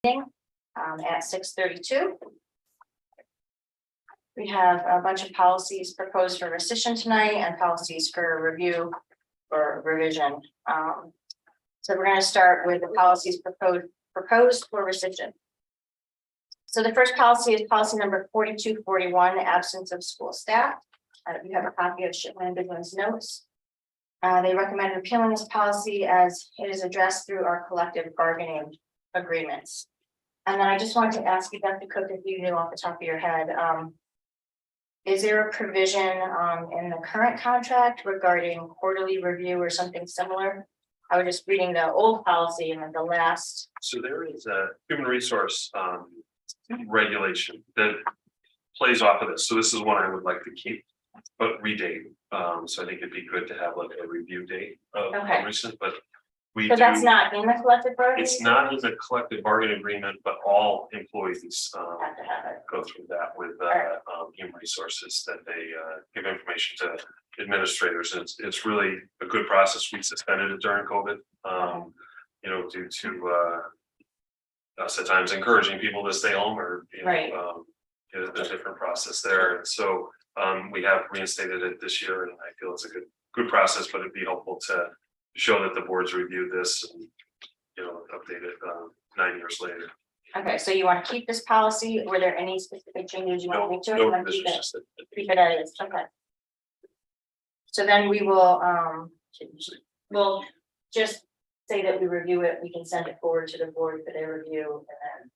At 6:32. We have a bunch of policies proposed for rescission tonight and policies for review or revision. So we're going to start with the policies proposed for rescission. So the first policy is policy number 4241, absence of school staff. You have a copy of Shipman and Bidwin's notes. They recommend repealing this policy as it is addressed through our collective bargaining agreements. And then I just wanted to ask you, Dr. Cook, if you knew off the top of your head, is there a provision in the current contract regarding quarterly review or something similar? I was just reading the old policy and the last. So there is a human resource regulation that plays off of this. So this is one I would like to keep, but redate. So I think it'd be good to have like a review date of recent, but we So that's not in the collective bargaining? It's not in the collective bargaining agreement, but all employees Have to have it. go through that with human resources, that they give information to administrators. It's really a good process. We suspended it during COVID, you know, due to us at times encouraging people to stay home or, you know, a different process there. And so we have reinstated it this year, and I feel it's a good process, but it'd be helpful to show that the boards reviewed this and, you know, update it 9 years later. Okay, so you want to keep this policy? Were there any specific changes you want to make to it? No, You want to this keep is it? just Keep it as is, okay. So then we will, we'll just say that we review it, we can send it forward to the board for their review, and then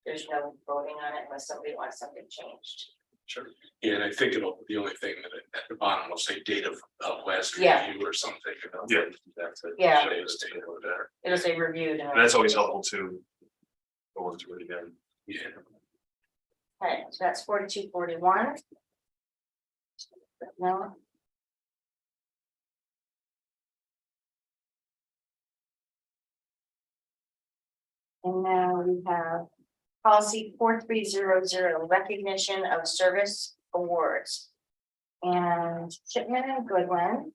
there's no voting on it unless somebody wants something changed. Sure. Yeah, and I think the only thing that at the bottom will say date of last Yeah. review or something. You know, Yeah, that's it. Yeah. So it's a little better. It'll say reviewed. And that's always helpful to go into it again. Yeah. Okay, so that's 4241. No. And now we have policy 4300, recognition of service awards. And Shipman and Goodwin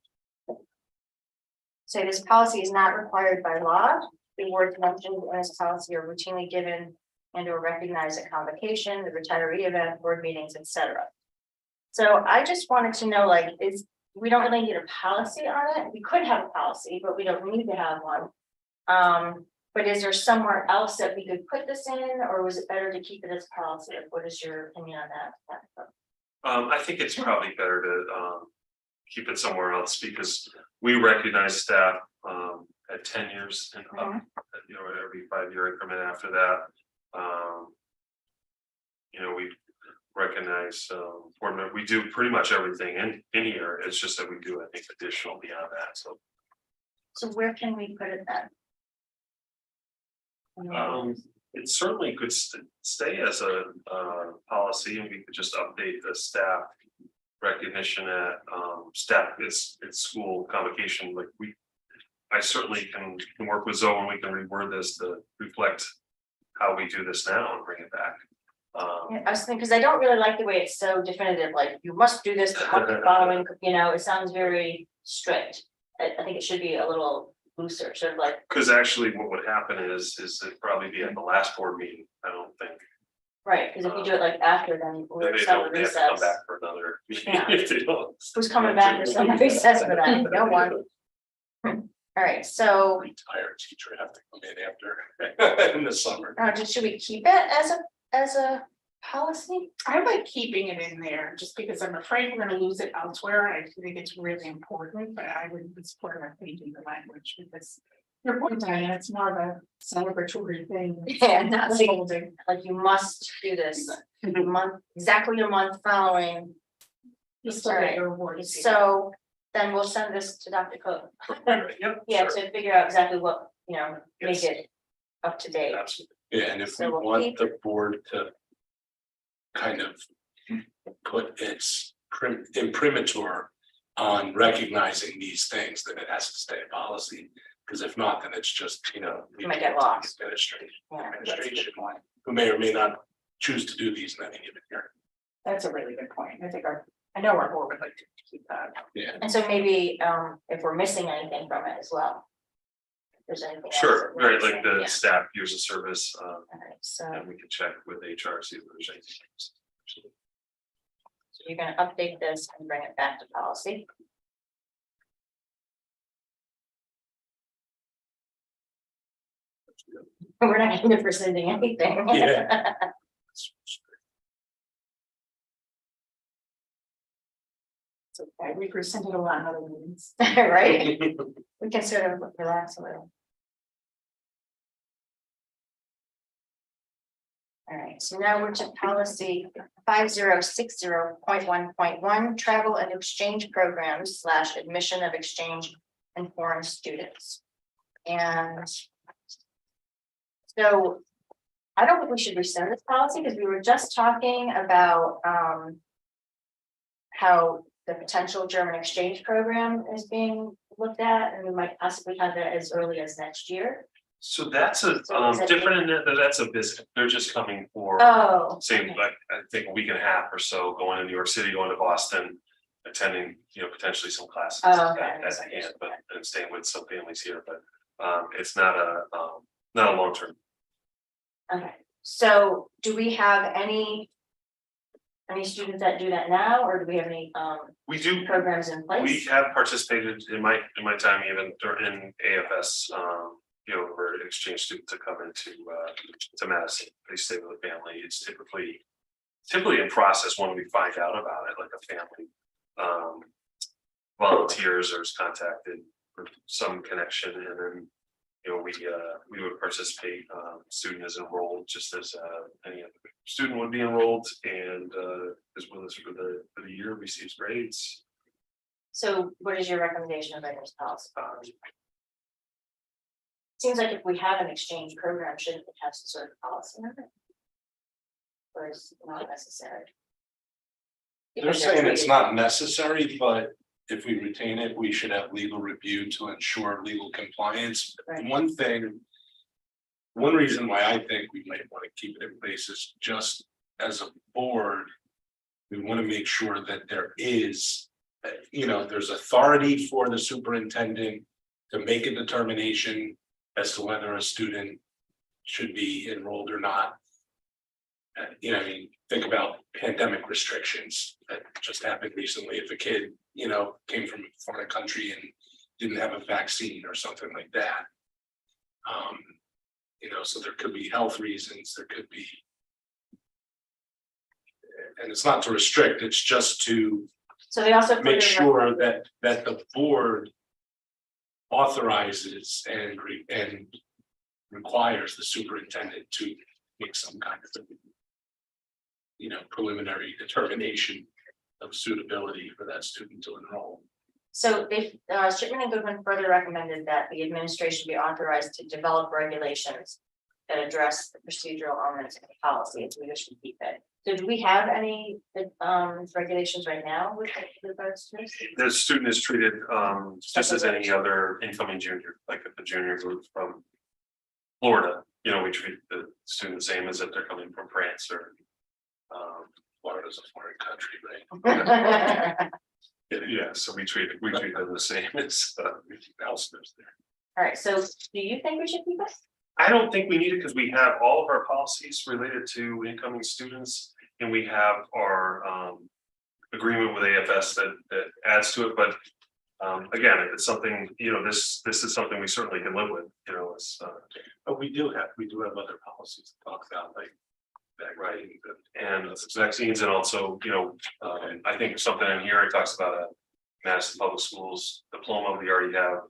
say this policy is not required by law. The awards mentioned in this policy are routinely given and or recognized at convocation, the retiree event, board meetings, etc. So I just wanted to know, like, we don't really need a policy on it. We could have a policy, but we don't need to have one. But is there somewhere else that we could put this in, or was it better to keep it as policy? What is your opinion on that? I think it's probably better to keep it somewhere else, because we recognize staff at 10 years and up, you know, every 5-year increment after that. You know, we recognize we do pretty much everything in here. It's just that we do, I think, additional beyond that. So where can we put it then? It certainly could stay as a policy, and we could just update the staff recognition at staff it's school convocation. Like I certainly can work with Zoe, and we can reword this to reflect how we do this now and bring it back. Yeah, I was thinking, because I don't really like the way it's so definitive, like you must do this the month following, you know, it sounds very strict. I think it should be a little looser, sort of like. Because actually what would happen is it'd probably be at the last board meeting, I don't think. Right, because if you do it like after, then we're They summer have to come recess. back for another meeting Yeah. if they don't. Who's coming back for summer recess for that? No one. All right, so Retired teacher have to come in after in the summer. should we keep it as a policy? I like keeping it in there just because I'm afraid we're gonna lose it elsewhere. I think it's really important, but I would support our changing the language because. Your point, Diana, it's more of a celebratory thing. Yeah, not like- Holding. Like you must do this exactly a month following. Just so that your award is. So then we'll send this to Dr. Cook. Yep. Yeah, sure. to figure out exactly what, you know, make Yes. it up to date. Absolutely. Yeah, and if we So we'll want keep- the board to kind of put its imprimatur on recognizing these things, then it has to stay a policy. Because if not, then it's just, you know, It might get lost. Administration, Yeah, that's a good administration, point. who may or may not choose to do these in any given year. That's a really good point. I think I know our board would like to keep that. Yeah. And so maybe if we're missing anything from it as well. there's anything else. Sure, that we're right, like missing. the Yeah. staff years of service, All right, so and we can check with HR, see if there's anything. so you're gonna update this and bring it back to policy. We're not gonna be rescinding anything. Yeah. It's okay, we presented a lot of other meetings. Right? We can sort of relax a little. All right, so now we're to policy 5060.1.1, travel and exchange programs / admission of exchange and foreign students. And so I don't think we should rescind this policy because we were just talking about how the potential German exchange program is being looked at, and we might possibly have that as early as next year. So that's a, So is that- different, in that that's a visit, they're just coming for, Oh. say, okay. like, I think a week and a half or so, going to New York City, going to Boston. Attending, potentially some classes Oh, okay. at the end, but and staying with some families here, but it's not a long term. Okay, so do we have any students that do that now, or do we have any We do, programs in we place? have participated in my time even in AFS, for exchange students to come into to Madison. They stay with a family. It's typically in process when we find out about it, like a family volunteers or is contacted for some connection, and then we would participate. Student is enrolled just as any other student would be enrolled, and as well as for the year receives grades. So what is your recommendation of this policy? Seems like if we have an exchange program, shouldn't it have some sort of policy on it? Or is it not necessary? They're saying it's not necessary, but if we retain it, we should have legal review to ensure legal compliance. Right. One reason why I think we might want to keep it in place is just as a board, we want to make sure that there is, there's authority for the superintendent to make a determination as to whether a student should be enrolled or not. Think about pandemic restrictions that just happened recently. If a kid, came from a foreign country and didn't have a vaccine or something like that. So there could be health reasons, there could be. And it's not to restrict, it's just to So they also. put make in sure that the board authorizes and requires the superintendent to make some kind of preliminary determination of suitability for that student to enroll. So they, Shipman and Goodman further recommended that the administration be authorized to develop regulations that address the procedural elements of the policy, as we wish to keep it. So do we have any regulations right now with regards to this? The student is treated just as any other incoming junior, like if the junior moves from Florida, we treat the student the same as if they're coming from France or Florida's a foreign country, right? yeah, so we treat them the same as Everything else lives there. All right, so do you think we should keep it? I don't think we need it because we have all of our policies related to incoming students, and we have our agreement with AFS that adds to it. But again, if it's something, this is something we certainly can live with. But we do have other policies that talk about like vaccines And it's vaccines, and also, I think something in here, it talks about a Madison Public Schools diploma. We already have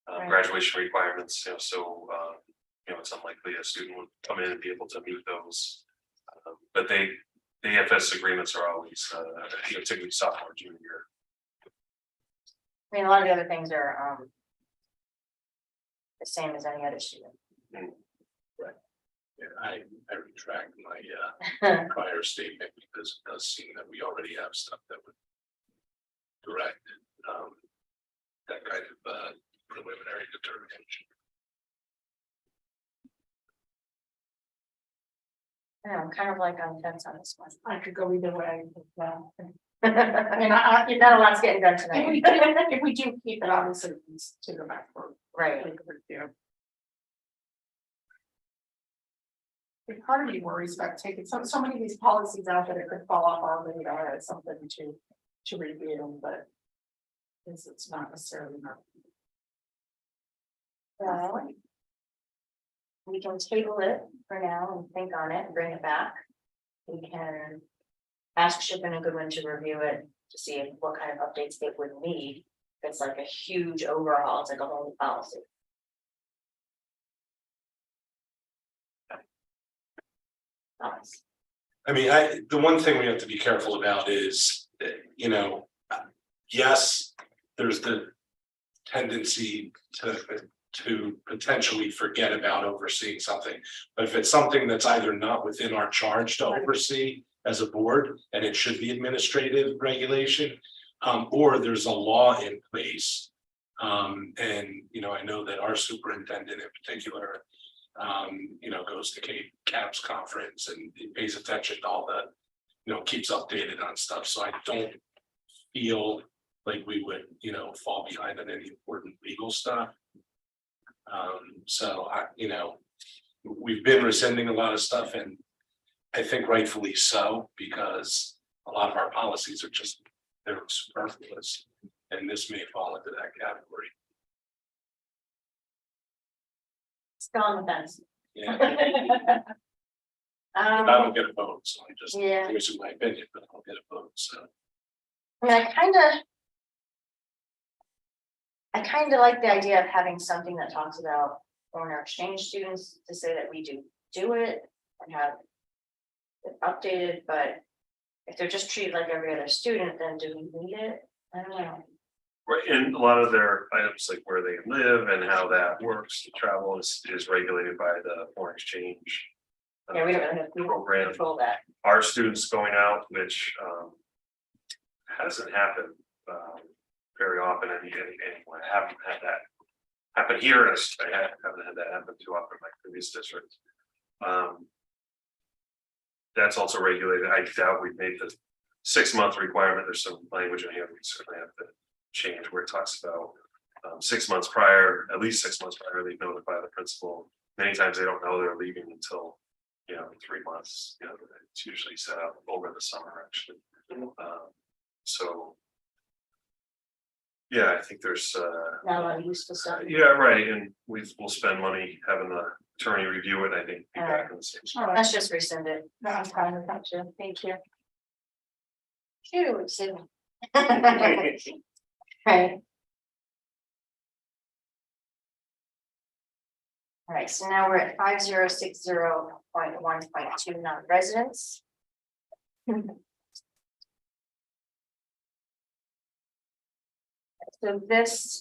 Right. graduation requirements, so it's unlikely a student would come in and be able to meet those. But the AFS agreements are always, particularly sophomore, junior year. I mean, a lot of the other things are the same as any other student. Yeah, I retract my prior statement because it does seem that we already have stuff that would direct that kind of preliminary determination. Yeah, I'm kind of like on the fence on this one. I could go either way. I mean, not a lot's getting done tonight. If we do keep it, obviously, it needs to go back for Right. legal review. part of me worries about taking so many of these policies out that it could fall off our radar as something to review, but. It's not necessarily not. Well, we can table it for now and think on it and bring it back. We can ask Shippen and Goodwin to review it to see what kind of updates they would need. If it's like a huge overhaul, it's like a whole new policy. Thoughts? I mean, the one thing we have to be careful about is, you know, yes, there's the tendency to potentially forget about overseeing something. But if it's something that's either not within our charge to oversee as a board, and it should be administrative regulation, or there's a law in place. And, you know, I know that our superintendent in particular, you know, goes to CAPS conference and he pays attention to all the, you know, keeps updated on stuff. So I don't feel like we would, you know, fall behind on any important legal stuff. So you know, we've been rescinding a lot of stuff, and I think rightfully so, because a lot of our policies are just, they're superfluous, and this may fall into that category. Still on the fence. Yeah, I don't get a vote, so I just, Yeah. here's my opinion, but I don't get a vote, so. I mean, I kind of like the idea of having something that talks about foreign exchange students to say that we do it and have it updated, but if they're just treated like every other student, then do we need it? I don't know. Right, and a lot of their items, like where they live and how that works, the travel is regulated by the foreign exchange. Yeah, we don't really have we don't Program. control that. Our students going out, which hasn't happened very often, anyway. I haven't had that happen here, and I haven't had that happen too often in my previous district. That's also regulated. I doubt we've made the 6-month requirement. There's some language in here we certainly have to change where it talks about 6 months prior, at least 6 months prior, they notify the principal. Many times they don't know they're leaving until, you know, 3 months. You know, it's usually set up over the summer, actually. So yeah, I think there's Not a lot of useful stuff. yeah, right, and we'll spend money having the attorney review it. I think be back in the same spot. All right, Let's just rescind it. no, I'm fine with that too, thank you. Phew, Sydney. Right. All right, so now we're at 5060.1.2 non-residents. So this,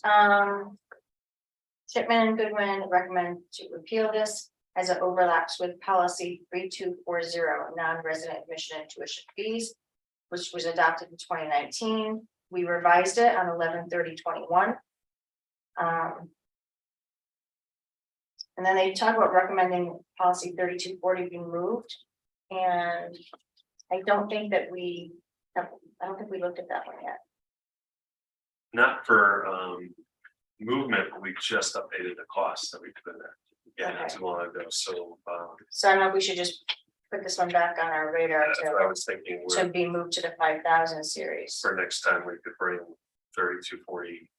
Shipman and Goodwin recommend to repeal this as it overlaps with policy 3240, non-resident admission and tuition fees, which was adopted in 2019. We revised it on 11/30/21. And then they talk about recommending policy 3240 be moved. And I don't think we looked at that one yet. Not for movement, but we just updated the costs that we put in there. Yeah, not too long ago, so So I don't know if we should just put this one back on our radar that's what I was thinking. to be moved to the 5,000 series. For next time, we could bring 3240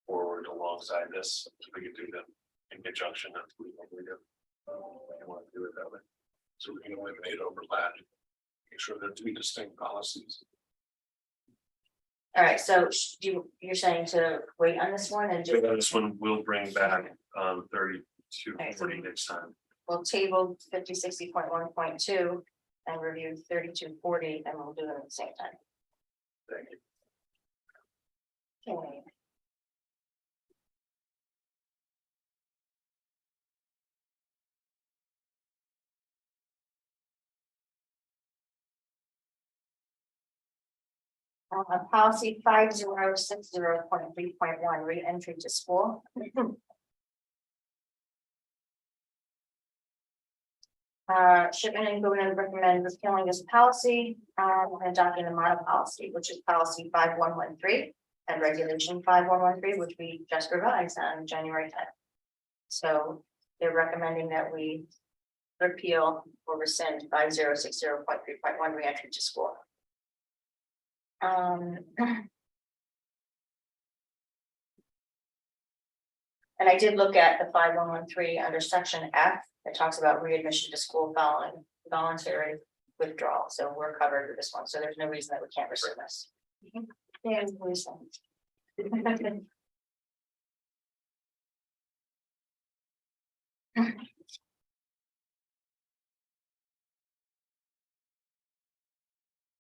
forward alongside this. We could do them in conjunction. That's what we do. I want to do it that way. So we can eliminate overlap. Make sure they're two distinct policies. All right, so you're saying to wait on this one and So do, this one will bring back 3240 next time. we'll table 5060.1.2 and review 3240 and we'll do them at the same time. Thank you. Okay. Policy 5060.3.1, re-entry to school. Shipman and Goodwin recommend repealing this policy, and adopting the model policy, which is policy 5113 and regulation 5113, which we just revised on January 10th. So they're recommending that we repeal or rescind 5060.3.1 reentry to school. And I did look at the 5113 under section F, it talks about readmission to school following voluntary withdrawal, so we're covered with this one, so there's no reason that we can't rescind this. Yeah, rescind.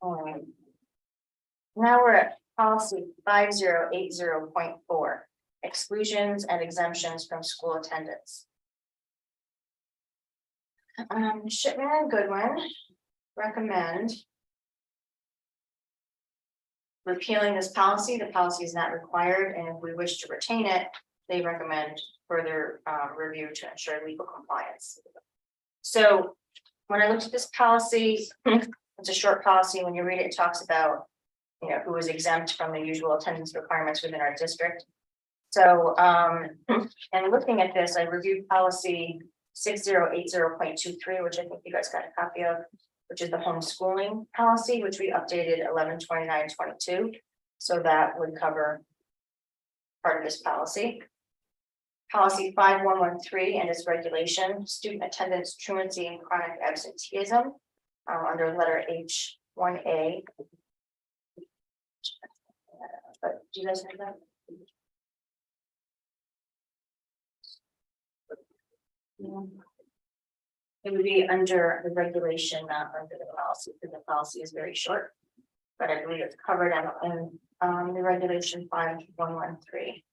All right. Now we're at policy 5080.4, exclusions and exemptions from school attendance. Shipman and Goodwin recommend repealing this policy. The policy is not required, and if we wish to retain it, they recommend further review to ensure legal compliance. So when I looked at this policy, it's a short policy. When you read it, it talks about, you know, who is exempt from the usual attendance requirements within our district. So, and looking at this, I reviewed policy 6080.23, which I think you guys got a copy of, which is the homeschooling policy, which we updated 11/29/22. So that would cover part of this policy. Policy 5113 and its regulation, student attendance truancy and chronic absenteeism, under letter H1A. But do you guys have that? It would be under the regulation, not under the policy, because the policy is very short. But I believe it's covered in the regulation 5113.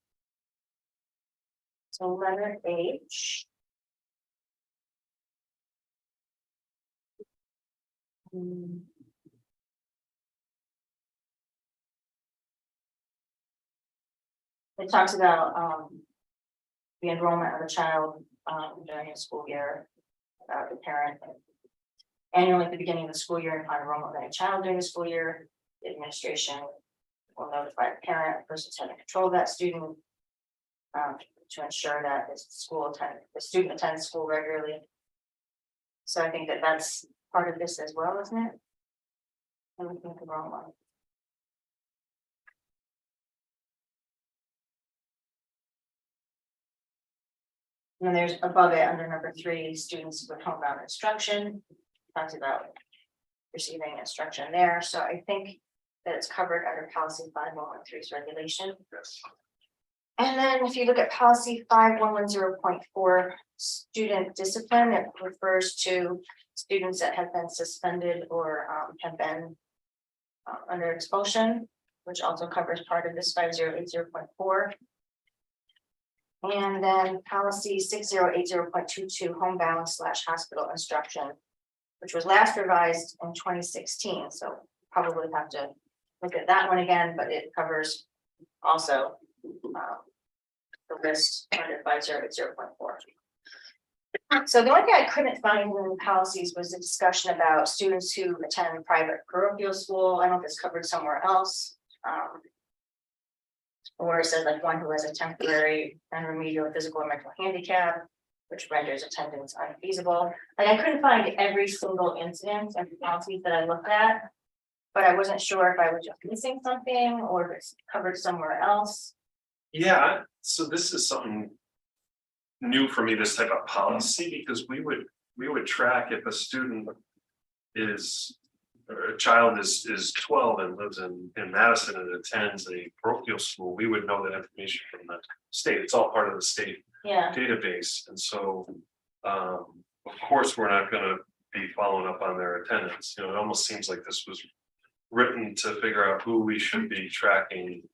So letter H. It talks about the enrollment of a child during a school year, the parent. Annually at the beginning of the school year, upon enrollment of any child during the school year, the administration will notify the parent, the person having control of that student, to ensure that the student attends school regularly. So I think that that's part of this as well, isn't it? I'm looking at the wrong one. And then there's above it under number 3, students with homebound instruction, talks about receiving instruction there. So I think that it's covered under policy 5113's regulation. Yes. And then if you look at policy 5110.4, student discipline, it refers to students that have been suspended or have been under expulsion, which also covers part of this 5080.4. And then policy 6080.22, homebound / hospital instruction, which was last revised in 2016. So probably have to look at that one again, but it covers also the list under 5080.4. So the only thing I couldn't find in the policies was a discussion about students who attend private parochial school. I don't know if it's covered somewhere else. Or it says like one who has a temporary and remedial physical or mental handicap, which renders attendance unfeasible. Like I couldn't find every single incident and policies that I looked at, but I wasn't sure if I was just missing something or if it's covered somewhere else. Yeah, so this is something new for me, this type of policy, because we would track if a student is, or a child is 12 and lives in Madison and attends a parochial school, we would know that information from the state. It's all part of the state database. And so, of course, we're not going to be following up on their attendance. You know, it almost seems like this was written to figure out who we should be tracking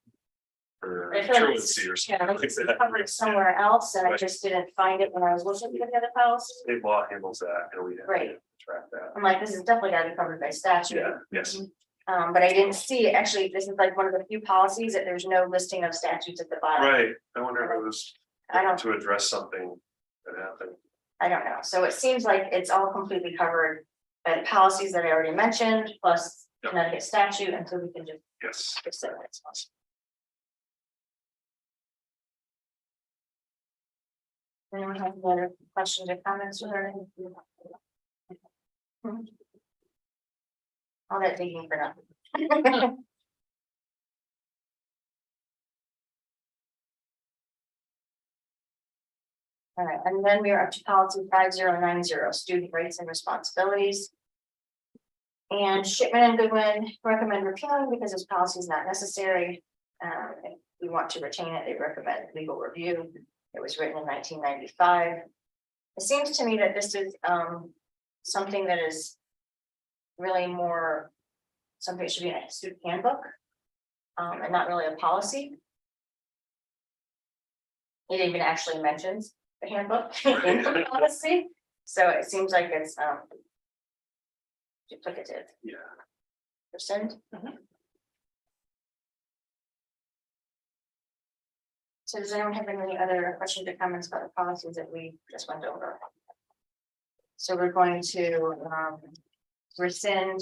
for I feel like truancy or something like it's that. covered somewhere else, and I Right. just didn't find it when I was looking at the other policy. State law handles that, and we have Right. to track that. I'm like, this is definitely gotta be covered by statute. Yeah, yes, But I didn't see, actually, this is like one of the few policies that there's no listing of statutes at the bottom. right. I wonder if it was I don't, to address something that happened. I don't know. So it seems like it's all completely covered by the policies that I already mentioned, plus Yep. Connecticut statute, and so we can just Yes. fix it when it's possible. Anyone have any other questions or comments regarding? All that digging for nothing. All right, and then we are up to policy 5090, student rights and responsibilities. And Shipman and Goodwin recommend repealing because this policy is not necessary. If we want to retain it, they recommend legal review. It was written in 1995. It seems to me that this is something that is really more something that should be in a student handbook, and not really a policy. It even actually mentions the handbook in the policy, so it seems like it's duplicative. Yeah. Rescind. So does anyone have any other questions or comments about the policies that we just went over? So we're going to rescind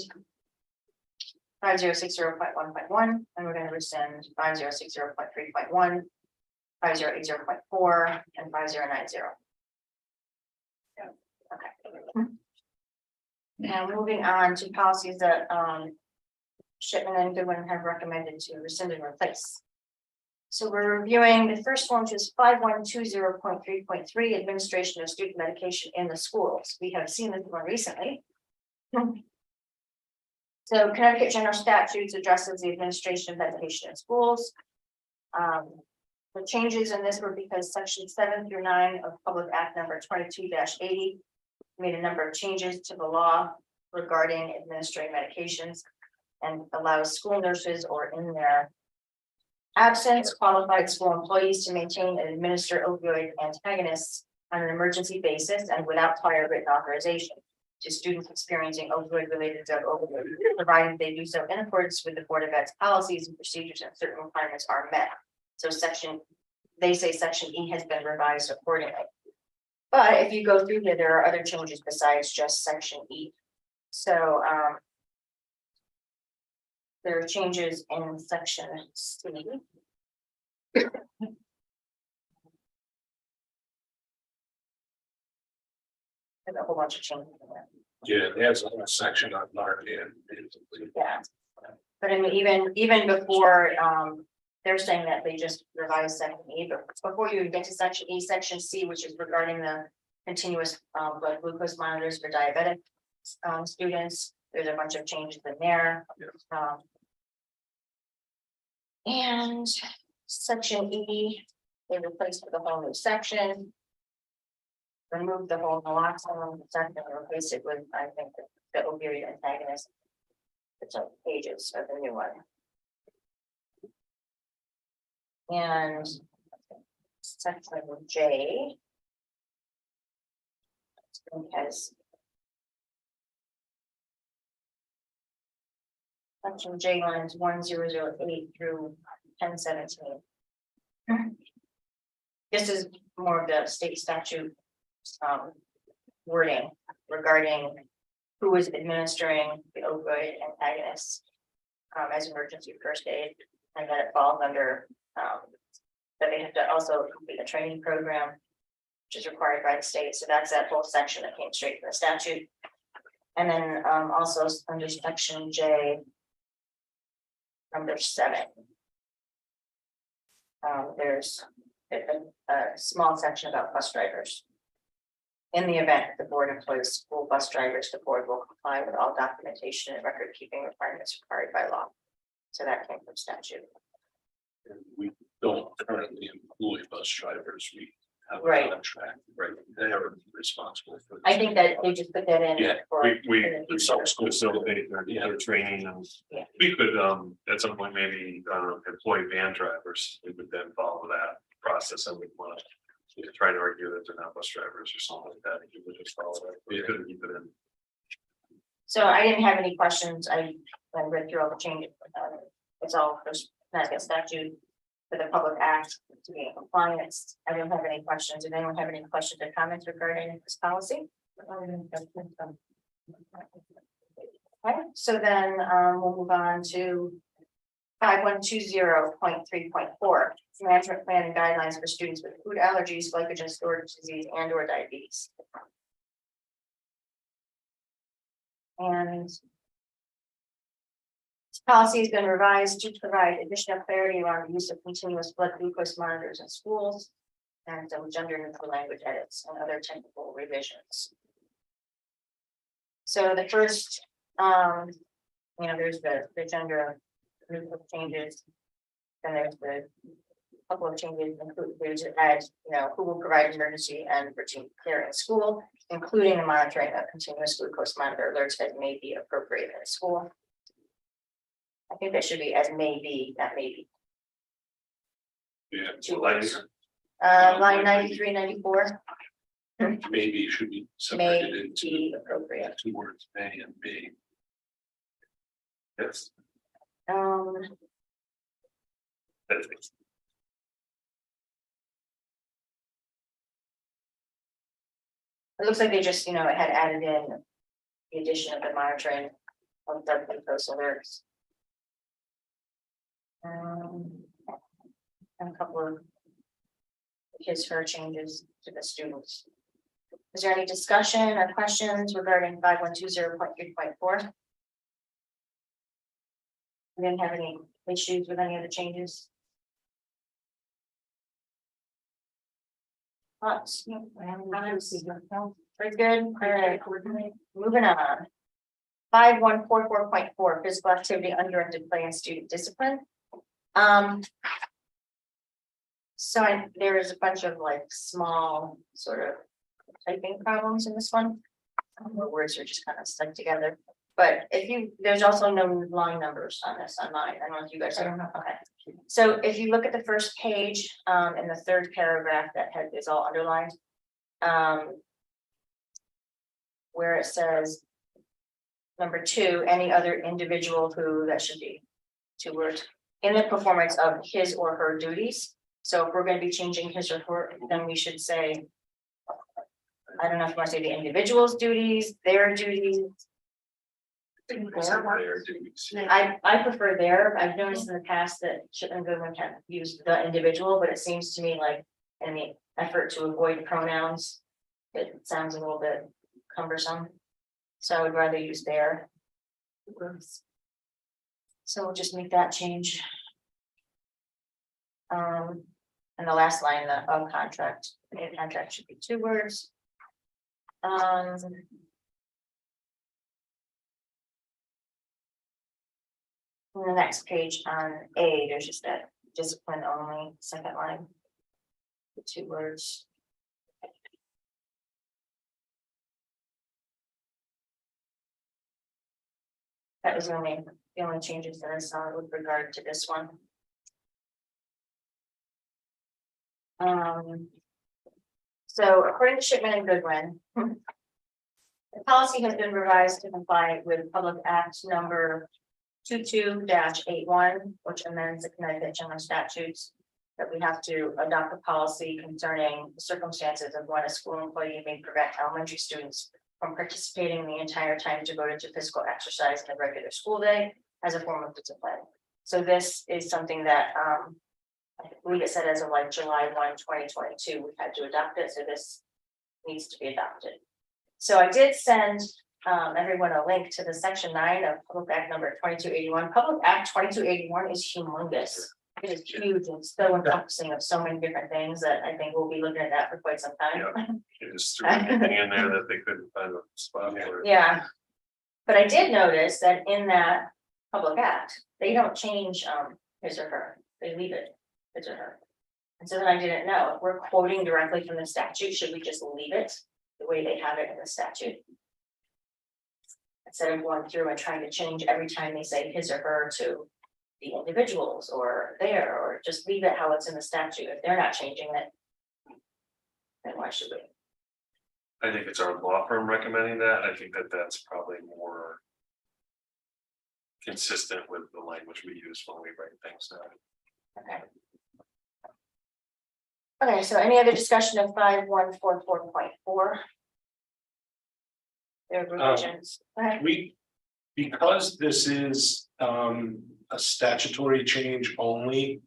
5060.1.1, and we're going to rescind 5060.3.1, 5080.4, and 5090. Okay. Now moving on to policies that Shipman and Goodwin have recommended to rescind and replace. So we're reviewing the first one, which is 5120.3.3, administration of student medication in the schools. We have seen this one recently. So Connecticut General Statutes addresses the administration of medication in schools. The changes in this were because section 7 through 9 of Public Act number 22-80 made a number of changes to the law regarding administering medications and allows school nurses or in their absence, qualified school employees to maintain and administer opioid antagonists on an emergency basis and without prior written authorization to students experiencing opioid-related drug overdose, provided they do so in accordance with the Board of Ed's policies and procedures and certain requirements are met. So they say section E has been revised accordingly. But if you go through here, there are other changes besides just section E. So there are changes in section C. There's a whole bunch of changes in there. Yeah, there's a whole section on Narcan. Yeah. But I mean, even before, they're saying that they just revised section E, but before you even get to section E, section C, which is regarding the continuous blood glucose monitors for diabetic students, there's a bunch of changes in there. And section E, they replaced with a whole new section. Remove the whole naloxone section and replace it with, I think, the opioid antagonist. It's on pages of the new one. And section J has section J lines 1008 through 1017. This is more of the state statute wording regarding who is administering the opioid antagonists as emergency first aid, and that it falls under that they have to also complete a training program, which is required by the state. So that's that whole section that came straight from the statute. And then also under section J, number 7, there's a small section about bus drivers. In the event the board employs school bus drivers, the board will comply with all documentation and record keeping requirements required by law. So that came from statute. And we don't currently employ bus drivers. We have a Right. contract, right? They are responsible for. I think that they just put that in. Yeah, for- We for the future. facilitate their training and Yeah. we could at some point maybe employ van drivers. We would then follow that process and we'd want to try to argue that they're not bus drivers or something like that. You would just follow that. We could keep it in. So I didn't have any questions. I read through all the changes. It's all for Connecticut statute for the public act to be in compliance. I don't have any questions. Does anyone have any questions or comments regarding this policy? Okay, so then we'll move on to 5120.3.4, management plan and guidelines for students with food allergies, glycogen storage disease, and/or diabetes. And this policy has been revised to provide additional clarity around the use of continuous blood glucose monitors in schools and some gender neutral language edits and other technical revisions. So the first, there's the gender neutral changes. And there's the couple of changes include to add, who will provide emergency and routine care in school, including the monitoring of continuous glucose monitor alerts that may be appropriate in school. I think that should be as may be, that may be. Yeah, Two Well, words. Line 93, 94 maybe should be may separated into be appropriate. two words, may and be. Yes. That's- It looks like they just, it had added in the addition of the monitoring of blood glucose alerts. And a couple of her changes to the students. Is there any discussion or questions regarding 5120.3.4? We didn't have any issues with any of the changes. Thoughts? Very good. All right, moving on. 5144.4 physical activity, undirected play and student discipline. So there is a bunch of small sort of typing problems in this one. The words are just kind of stuck together. But there's also no line numbers on this on mine. I don't know if you guys. I don't know. Okay. So if you look at the first page, in the third paragraph that is all underlined. Where it says. Number 2, any other individual who, that should be 2 words, in the performance of his or her duties. So if we're going to be changing his or her, then we should say, I don't know if you want to say the individual's duties, their duties. Their duties. I prefer their. I've noticed in the past that Shipman Goodwin can use the individual, but it seems to me like in the effort to avoid pronouns, it sounds a little bit cumbersome. So I would rather use their. So we'll just make that change. And the last line, the of contract, the contract should be 2 words. On the next page on A, there's just that discipline only, second line. The 2 words. That was the only changes that I saw with regard to this one. So according to Shipman and Goodwin, the policy has been revised to comply with Public Act number 22-81, which amends the Connecticut General Statutes that we have to adopt a policy concerning the circumstances of when a school employee may prevent elementary students from participating the entire time devoted to physical exercise in the regular school day as a form of discipline. So this is something that I believe it said as of July 1, 2022, we had to adopt it, so this needs to be adopted. So I did send everyone a link to the section 9 of Public Act number 2281. Public Act 2281 is humongous. It is huge and so encompassing of so many different things that I think we'll be looking at that for quite some time. You just threw anything in there that they couldn't find a spot for. Yeah. But I did notice that in that Public Act, they don't change his or her, they leave it his or her. And so then I didn't know, if we're quoting directly from the statute, should we just leave it the way they have it in the statute? Instead of going through and trying to change every time they say his or her to the individuals or their, or just leave it how it's in the statute. If they're not changing it, then why should we? I think it's our law firm recommending that. I think that that's probably more consistent with the language we use when we write things down. Okay. Okay, so any other discussion of 5144.4? There are revisions. Okay. Because this is a statutory change only.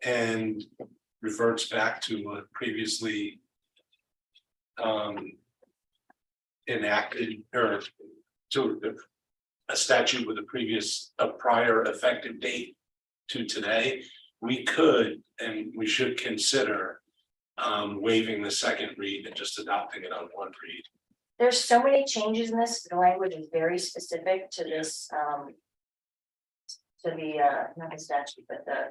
And reverts back to a previously enacted or to a statute with a prior effective date to today, we could and we should consider waiving the second read and just adopting it on one read. There's so many changes in this, the language is very specific to this, to the, not the statute, but the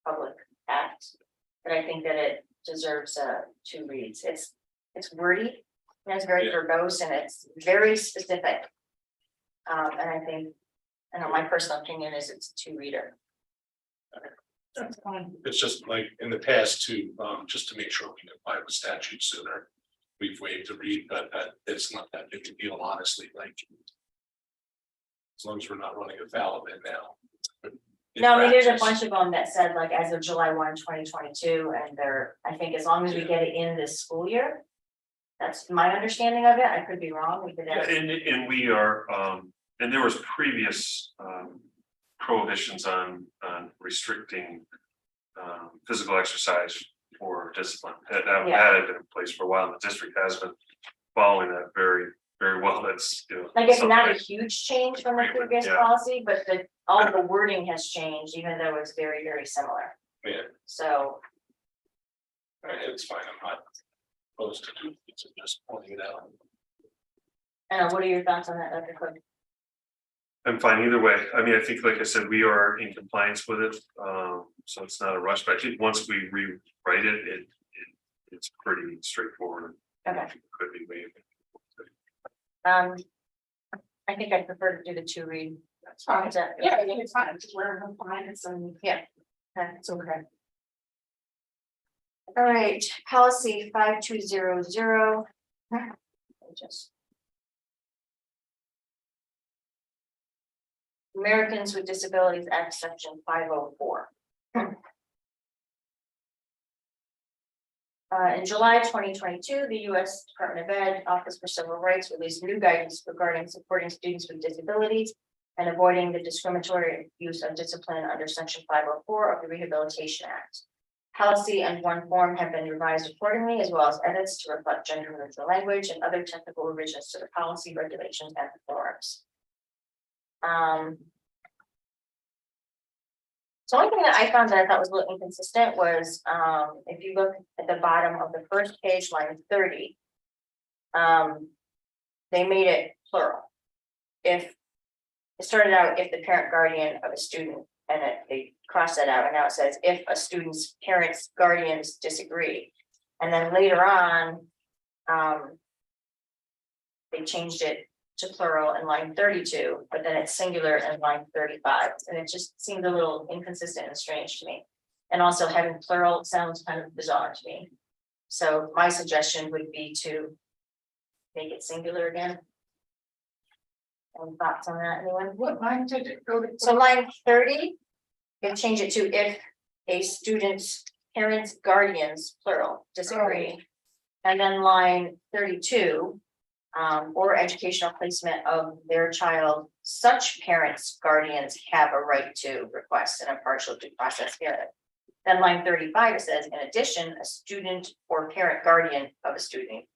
public act. But I think that it deserves, 2 reads, it's wordy, and it's very Yeah. verbose, and it's very specific. And I think, I know my personal opinion is it's a 2-reader. That's fine. It's just like in the past to, just to make sure we comply with statute sooner. We've waived the read, but it's not that big a deal, honestly, like. As long as we're not running afoul of it now. No, I mean, there's a practice. bunch of them that said like as of July 1, 2022, and they're, I think as long as we get it in this school year. That's my understanding of it, I could be wrong, we could ask. And we are, and there was previous prohibitions on restricting physical exercise for discipline. That had been in place for a while, and the district has been following that very, very well. That's, you know. Like it's not a something- huge change from the previous Yeah. policy, but all the wording has changed, even though it's very, very similar. Yeah, So, it's fine, I'm not opposed to do it, it's just pointing it out. I don't know, what are your thoughts on that, Dr. Cook? I'm fine either way. I mean, I think, like I said, we are in compliance with it, so it's not a rush, but I think once we rewrite it, it's pretty straightforward. Okay. Could be waived. I think I'd prefer to do the 2 read. That's fine. Is that- Yeah, I think it's fine, because we're in compliance and. Yeah. It's okay. All right, policy 5200. Just. Americans with Disabilities Act, section 504. In July 2022, the U.S. Department of Ed, Office for Civil Rights released new guidance regarding supporting students with disabilities and avoiding the discriminatory use of discipline under section 504 of the Rehabilitation Act. Policy and one form have been revised accordingly, as well as edits to reflect gender neutral language and other technical revisions to the policy, regulations, and forms. So one thing that I found that I thought was a little inconsistent was, if you look at the bottom of the first page, line 30. They made it plural. If it started out, if the parent guardian of a student, and they crossed that out, and now it says if a student's parents, guardians disagree. And then later on, they changed it to plural in line 32, but then it's singular in line 35, and it just seemed a little inconsistent and strange to me. And also having plural sounds kind of bizarre to me. So my suggestion would be to make it singular again. Any thoughts on that, anyone? What line did it go to? So line 30, you can change it to if a student's parents, guardians, plural, disagree. And then line 32, or educational placement of their child, such parents, guardians have a right to request an impartial due process hearing. Then line 35, it says, in addition, a student or parent guardian of a student.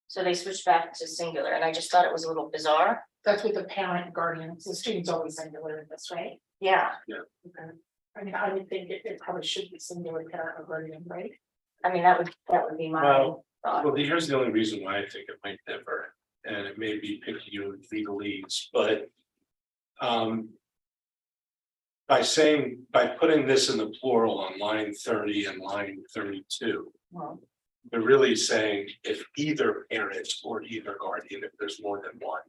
So they switched back to singular, and I just thought it was a little bizarre. That's with the parent guardian, the student's always singular in this, right? Yeah, Okay. I mean, I would think it probably should be singular parent or guardian, right? I mean, that would be my Well, thought. Well, here's the only reason why I think it might differ, and it may be picky with legalese, but. By putting this in the plural on line 30 and line 32, Well, they're really saying if either parent or either guardian, if there's more than one.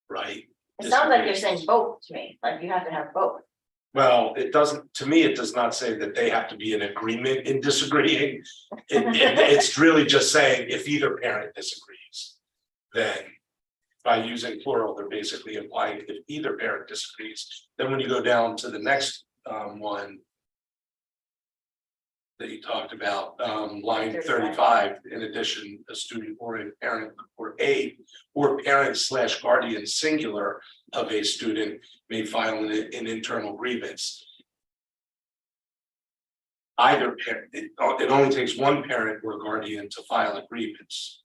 Right? It sounds like you're saying both to me, like you have to have both. Well, it doesn't, to me, it does not say that they have to be in agreement in disagreeing. It's really just saying if either parent disagrees, then by using plural, they're basically implying if either parent disagrees. Then when you go down to the next one that you talked about, line 35, in addition, a student or a parent or parent/guardian singular of a student may file an internal grievance. Either parent, it only takes one parent or guardian to file a grievance.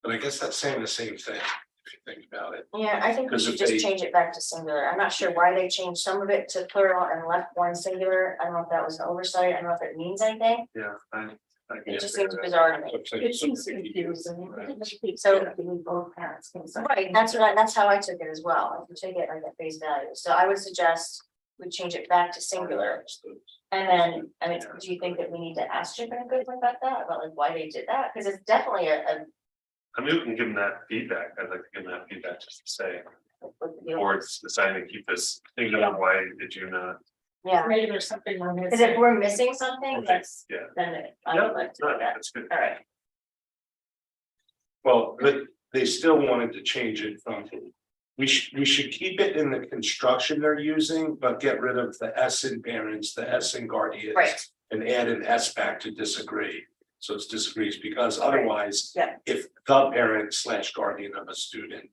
But I guess that's saying the same thing. if you think about it. Yeah, I think we 'Cause should if just they- change it back to singular. I'm not sure why they changed some of it to plural and left one singular. I don't know if that was an oversight. I don't know if it means anything. Yeah, I It just seems bizarre to me. It seems confusing. So- Both parents can say. Right, that's how I took it as well. If you take it like at face value. So I would suggest we change it back to singular. And then, I mean, do you think that we need to ask Chipper and Goodwin about that, about like why they did that? Because it's definitely a. I mean, we can give them that feedback. I'd like to give them that feedback just to say, Yeah, board's deciding to keep this thing on, why did you not? Maybe there's something we're because if missing. we're missing something, Okay, that's, yeah. then I Yeah, would like to do that. that's good. All right, Well, but they still wanted to change it from. We should keep it in the construction they're using, but get rid of the S in parents, the S in guardians. right, And add an S back to disagree. So it's disagrees, because otherwise. Yeah. If the parent / guardian of a student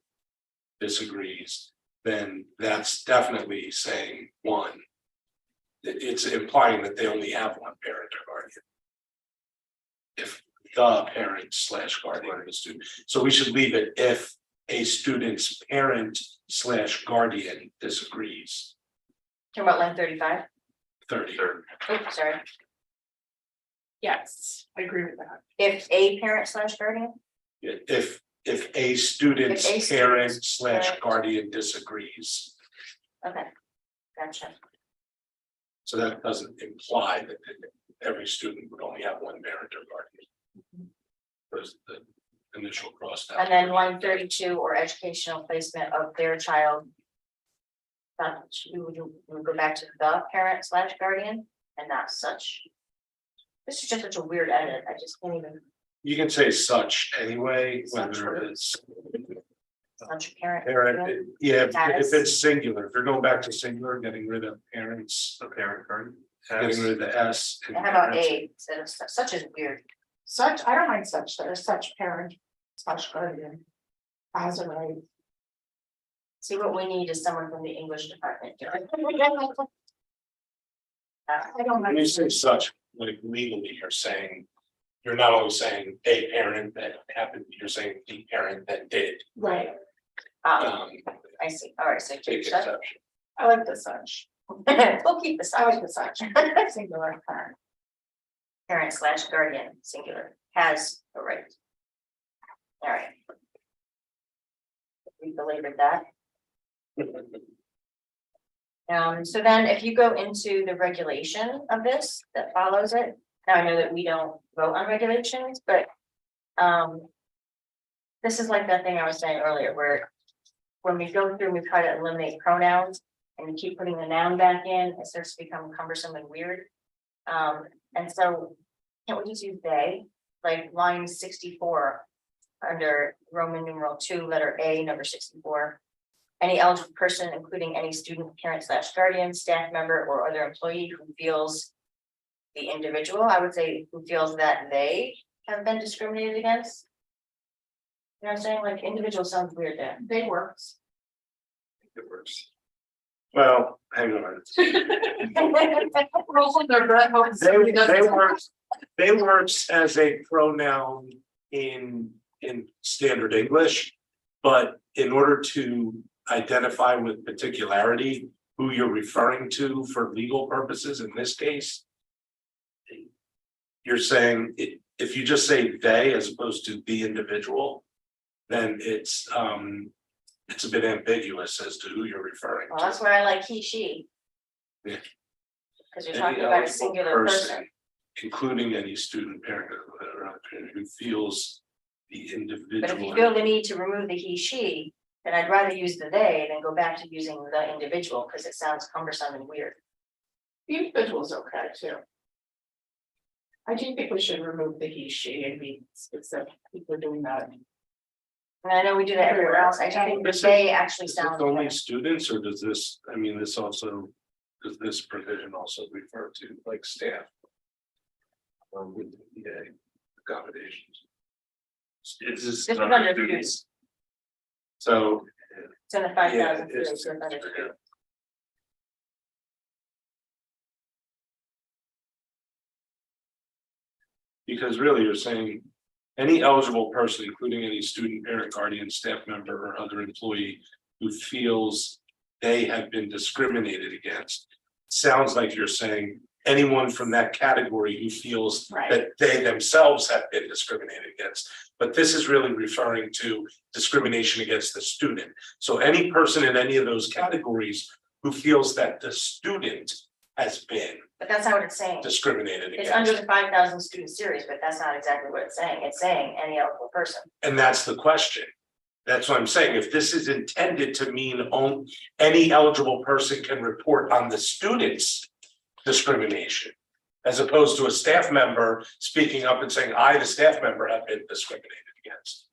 disagrees, then that's definitely saying one. It's implying that they only have one parent or guardian. If the parent / guardian of the student, so we should leave it if a student's parent / guardian disagrees. talking about line 35. 30. Third, Oops, sorry, Yes, I agree with that. if a parent / guardian, If a student's If a parent student's / parent- guardian disagrees, okay, gotcha. so that doesn't imply that every student would only have one parent or guardian. There's the initial cross. And then line 32 or educational placement of their child. You would go back to the parent / guardian and not such. This is just such a weird edit, I just can't even, You can say such anyway, Such whether works. it's such a parent. parent, yeah, if Has. it's singular, if you're going back to singular, getting rid of parents, the parent card. getting rid of the S. in How about parents. a, instead of such is weird. Such, I don't mind such, there's such parent / guardian. As a right. See, what we need is someone from the English department. I don't When you like. say such, like legally, you're saying, you're not only saying a parent that happened, you're saying the parent that did. Right, I see, all right, so Take take such. exception. I like the such, We'll keep the I such, like the such, singular parent. parent / guardian, singular, has the right. All right. We belabored that. So then if you go into the regulation of this that follows it, now I know that we don't vote on regulations, but. This is like that thing I was saying earlier, where. When we go through, we try to eliminate pronouns and we keep putting the noun back in, it starts to become cumbersome and weird. And so, can't we just use they, like line 64. Under Roman numeral 2, letter A, number 64. Any eligible person, including any student, parent / guardian, staff member, or other employee who feels. The individual, I would say, who feels that they have been discriminated against. You know what I'm saying, like individual sounds weird there. They works. It works. Well, hang on. Rolling their breath, hoping somebody doesn't- They works as a pronoun in standard English. But in order to identify with particularity who you're referring to for legal purposes in this case. You're saying if you just say they as opposed to the individual, then it's a bit ambiguous as to who you're referring Well, to. that's where I like he, she. Yeah. Cause you're Any talking about a eligible singular person. Including any student, parent, or other parent who feels the individual. But if you feel the need to remove the he, she, then I'd rather use the they than go back to using the individual, because it sounds cumbersome and weird. The individual's okay too. I do think we should remove the he, she, and be specific, people are doing that. And I know we do that everywhere else, I just think the This is- they actually Is this sounds only better. students, or does this, I mean, this also, does this provision also refer to like staff? With the accommodations, It's just. This is under under students. so, It's in the yeah, 5,000. it's- because really you're saying Any eligible person, including any student, parent, guardian, staff member, or other employee who feels they have been discriminated against. Sounds like you're saying anyone from that category who feels Right. that they themselves have been discriminated against. But this is really referring to discrimination against the student. So any person in any of those categories who feels that the student has been But that's not what it's saying. discriminated It's against. under the 5,000 student series, but that's not exactly what it's saying. It's saying any eligible person. And that's the question. That's what I'm saying. If this is intended to mean any eligible person can report on the student's discrimination. As opposed to a staff member speaking up and saying, I, the staff member, have been discriminated against.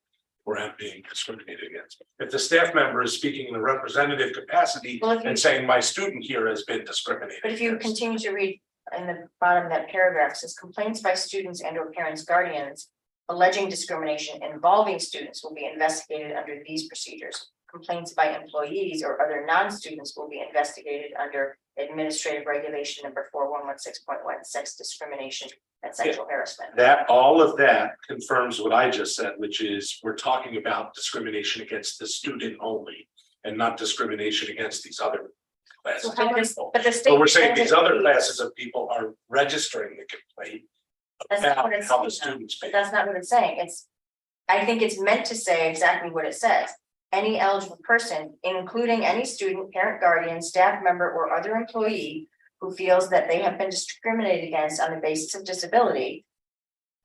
Or am being discriminated against. If the staff member is speaking in a representative capacity Well, if you- and saying, my student here has been discriminated. But if you against." continue to read in the bottom of that paragraph, it says complaints by students and or parents, guardians alleging discrimination involving students will be investigated under these procedures. Complaints by employees or other non-students will be investigated under administrative regulation number 4116.1, sex discrimination and sexual harassment. That, all of that confirms what I just said, which is we're talking about discrimination against the student only. And not discrimination against these other classes. So how of does- people. But the state. But we're saying these other independent- classes of people are registering the complaint. That's not About what it's how the saying, students. But that's not what it's saying. It's, I think it's meant to say exactly what it says. Any eligible person, including any student, parent, guardian, staff member, or other employee who feels that they have been discriminated against on the basis of disability,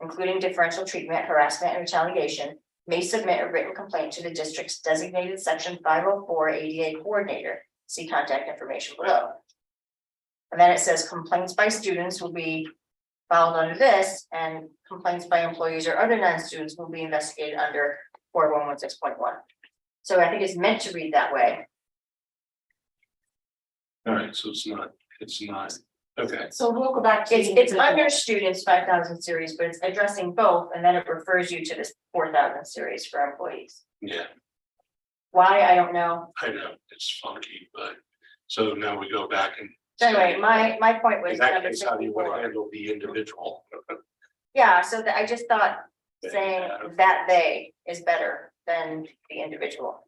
including differential treatment, harassment, and retaliation, may submit a written complaint to the district's designated section 504 ADA coordinator. See contact information below. And then it says complaints by students will be filed under this, and complaints by employees or other non-students will be investigated under 4116.1. So I think it's meant to read that way. All right, so it's not, okay, So we'll go back to. It's under students 5,000 series, but it's addressing both, and then it refers you to this 4,000 series for employees. yeah, Why, I don't know. I know, it's funky, but, so now we go back and. So anyway, my point was In that number case, how do you want to 64. handle the individual? Yeah, so that I just thought saying that they is better than the individual.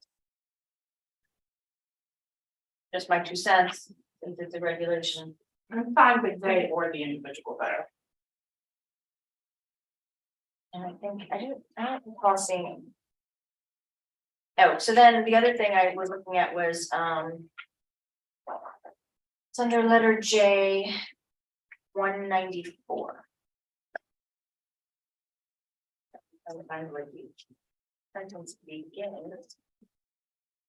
Just my 2 cents, since it's a regulation. I'm fine with they or the individual better. And I think I don't recall seeing. Oh, so then the other thing I was looking at was, it's under letter J, 194. I would find where the sentence begins.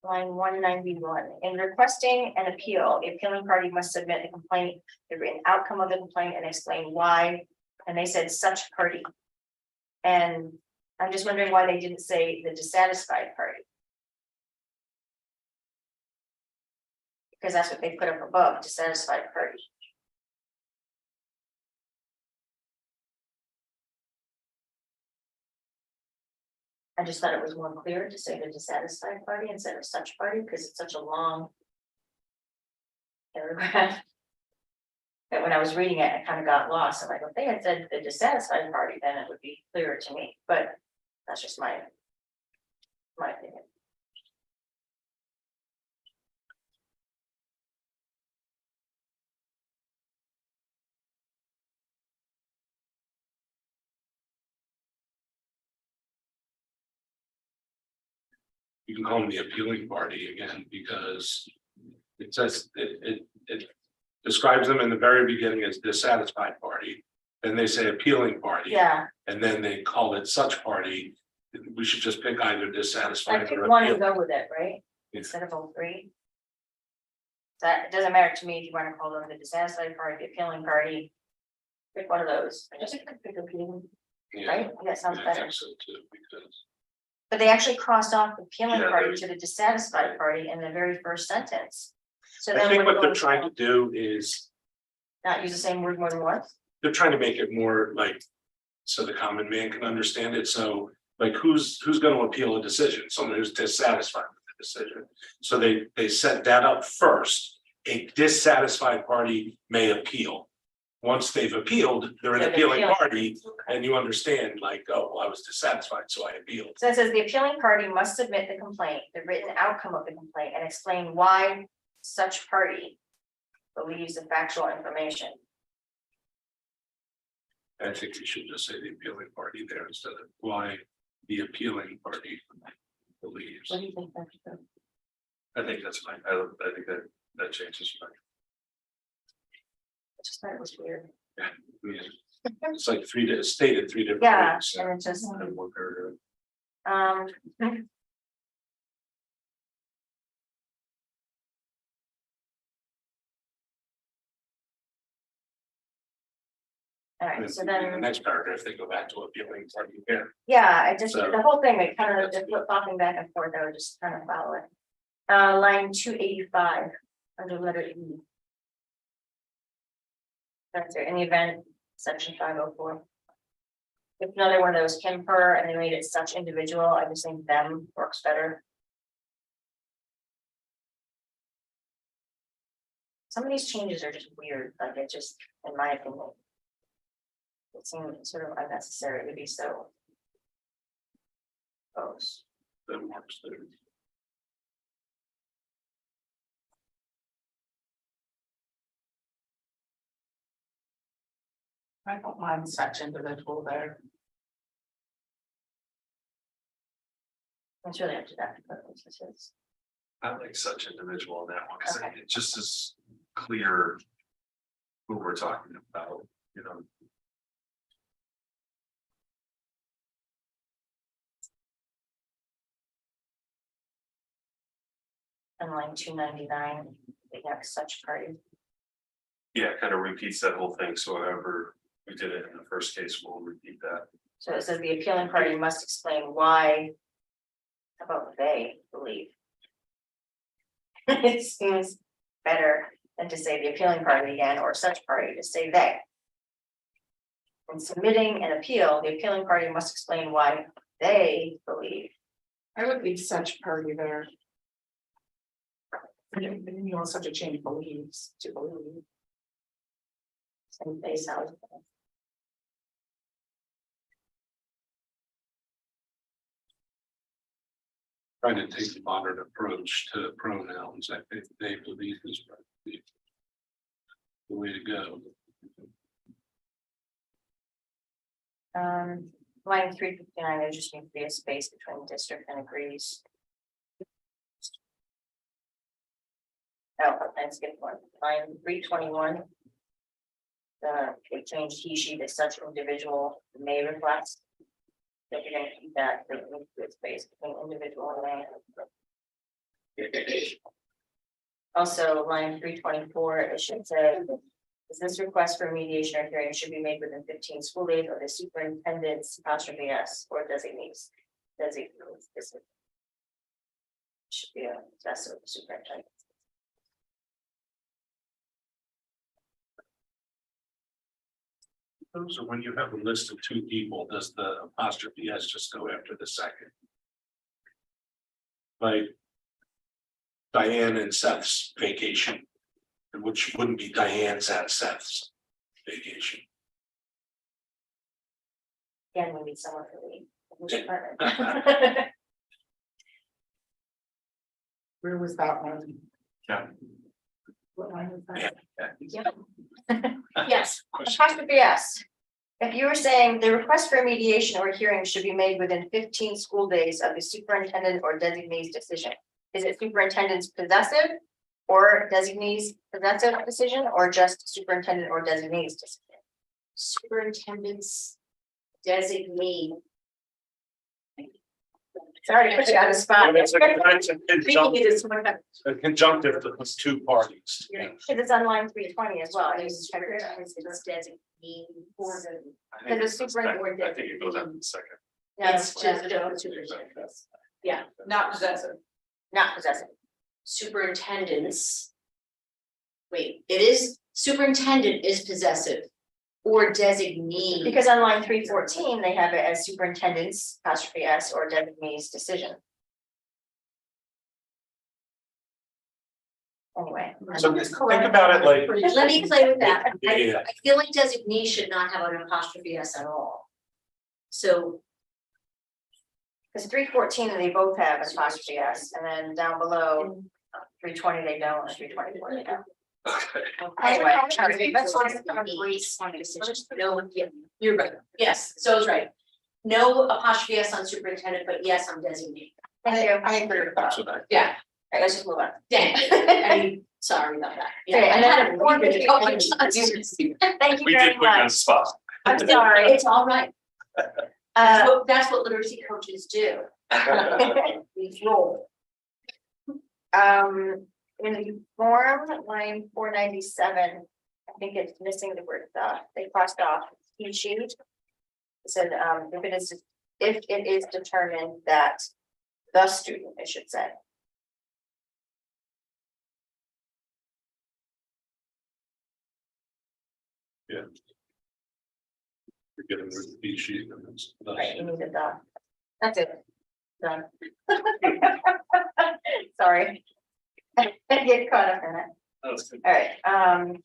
Line 191, in requesting an appeal, the appealing party must submit the complaint, the written outcome of the complaint, and explain why. And they said such party. And I'm just wondering why they didn't say the dissatisfied party. Because that's what they put up above, dissatisfied party. I just thought it was more clear to say the dissatisfied party instead of such party, because it's such a long paragraph. That when I was reading it, I kind of got lost. I'm like, if they had said the dissatisfied party, then it would be clearer to me, but that's just my opinion. You can call them the appealing party again, because it says, it describes them in the very beginning as dissatisfied party. Then they say appealing party. Yeah, And then they call it such party. We should just pick either I dissatisfied picked or one and appealing. go with it, right? Yeah. Instead of all three. That, it doesn't matter to me if you want to call them the dissatisfied party, the appealing party. Pick one of those. I just pick appealing, Yeah, right? That sounds I better. think so too, because. But they actually crossed off the appealing Yeah, party there's- to the dissatisfied party in the very first sentence. So I then think when what they're going trying to do is, not use the same word more than once. they're trying to make it more like, so the common man can understand it, so. Like, who's gonna appeal a decision, someone who's dissatisfied with the decision, so they set that up first. A dissatisfied party may appeal, once they've appealed, they're an So they're appealing appealing. party, and you understand, like, oh, well, I was dissatisfied, so I appealed. So it says the appealing party must submit the complaint, the written outcome of the complaint, and explain why such party believes the factual information. I think we should just say the appealing party there instead of why the appealing party believes. What do you think, Dr. Phil? I think that's fine. I think that changes fine. I just thought it was weird. Yeah. It's like stated three different Yeah, ways. and it just, And one paragraph. um. All right, so In the then, next paragraph, they go back to appealing party again. yeah, I just, So- the whole thing, it kind of just flip flopping back and forth, I would just kind of follow it. Line 285, under letter E. That's it, in the event, section 504. If another one of those came per and they made it such individual, I just think them works better. Some of these changes are just weird, like it just, in my opinion. It seems sort of unnecessary to be so. Close. That works there. I don't mind such individual there. It's really up to that. But it's just- I like such individual in that one, because Okay. it just is clear. Who we're talking about, you know. And line 299, they have such party. Yeah, kind of repeats that whole thing, so however we did it in the first case, we'll repeat that. So it says the appealing party must explain why. How about they believe? It seems better than to say the appealing party again, or such party, to say they. In submitting an appeal, the appealing party must explain why they believe. I would leave such party there. You know, such a change believes to believe. And they sound. Trying to take the modern approach to pronouns, I think they believe is probably the way to go. Line 359, there just needs to be a space between district and agrees. Oh, I skipped one, line 321. They changed he, she to such individual may request. If you're gonna keep that, there needs to be a space between individual and may. Also, line 324, it should say. Is this request for mediation or hearing should be made within 15 school days or the superintendent's apostrophe S or designees. Designees. This should be a test of the superintendent. Those are when you have a list of two people, does the apostrophe S just go after the second? Like Diane and Seth's vacation, which wouldn't be Diane's and Seth's vacation. Again, we need someone for the department. Where was that one? Yeah. What line was that? Yes, apostrophe S. If you were saying the request for mediation or hearing should be made within 15 school days of the superintendent or designee's decision. Is it superintendent's possessive or designee's possessive decision or just superintendent or designee's decision? Superintendent's designee. Sorry to put you on the spot. It's a Thinking it is one of a conjunctive that was two parties. Because it's on line 320 as well. I It's designee for the. I think Because the superintendent- I think it goes on in a second. It's just No, the superintendent. Yeah, not possessive. not possessive. Superintendent's. Wait, it is superintendent is possessive. Or designee. Because on line 314, they have it as superintendent's apostrophe S or designee's decision. Anyway. So think about it like. Let me play with that. Yeah. I feel like designee should not have an apostrophe S at all. So, Because 314, they both have an apostrophe S, and then down below, 320, they don't, and 324, they don't. Anyway, that's fine. No, yeah, you're right. Yes, so it's right. No apostrophe S on superintendent, but yes, I'm designee. thank you. I agree with that. That's what I. Yeah, All right, let's just move on. dang, I'm sorry about that. Yeah, Okay, and I then had to read it a couple of times. Thank you We very did put you on the much. spot. I'm sorry. It's all right. That's what literacy coaches do. We roll. In the form, line 497, I think it's missing the word the, they crossed off each sheet. It said, if it is determined that the student, I should say. You're getting rid of the sheet. and it's- Right, you needed the, that's it. Done. Sorry. I get caught up in it. That's good. All right, all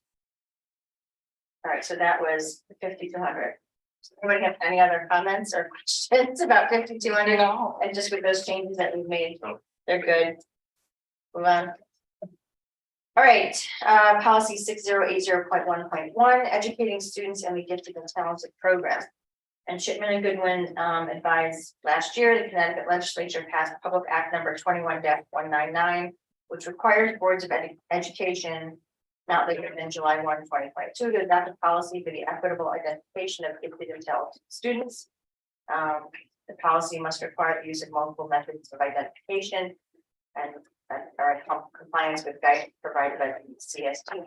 right, so that was 5,200. Anybody have any other comments or questions about 5,200 and just with those changes that we've made? No. They're good. Move on. All right, policy 6080.1.1, educating students in the gifted and talented program. And Shipman and Goodwin advised last year, the Connecticut legislature passed Public Act number 21-199, which requires boards of education not later than July 1, 2022, to adopt a policy for the equitable identification of gifted and talented students. The policy must require the use of multiple methods of identification and are in compliance with guidance provided by the CST.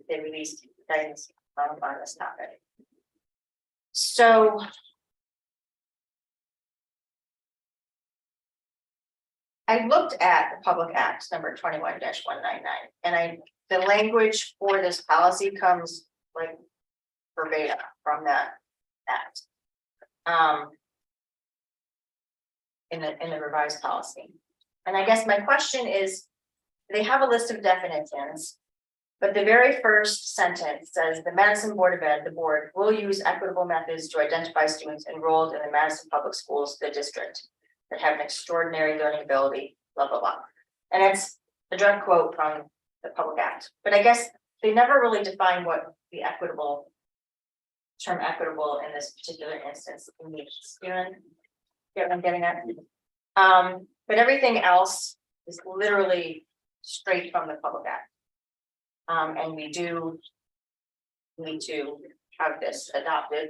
They released guidance on this topic. So I looked at the Public Act number 21-199, and the language for this policy comes like verbatim from that act. In the revised policy. And I guess my question is, they have a list of definitions, but the very first sentence says the Madison Board of Ed, the board, will use equitable methods to identify students enrolled in the Madison Public Schools, the district, that have an extraordinary learning ability, blah, blah, blah. And it's a direct quote from the Public Act, but I guess they never really define what the term equitable in this particular instance means. Get what I'm getting at? But everything else is literally straight from the Public Act. And we do need to have this adopted.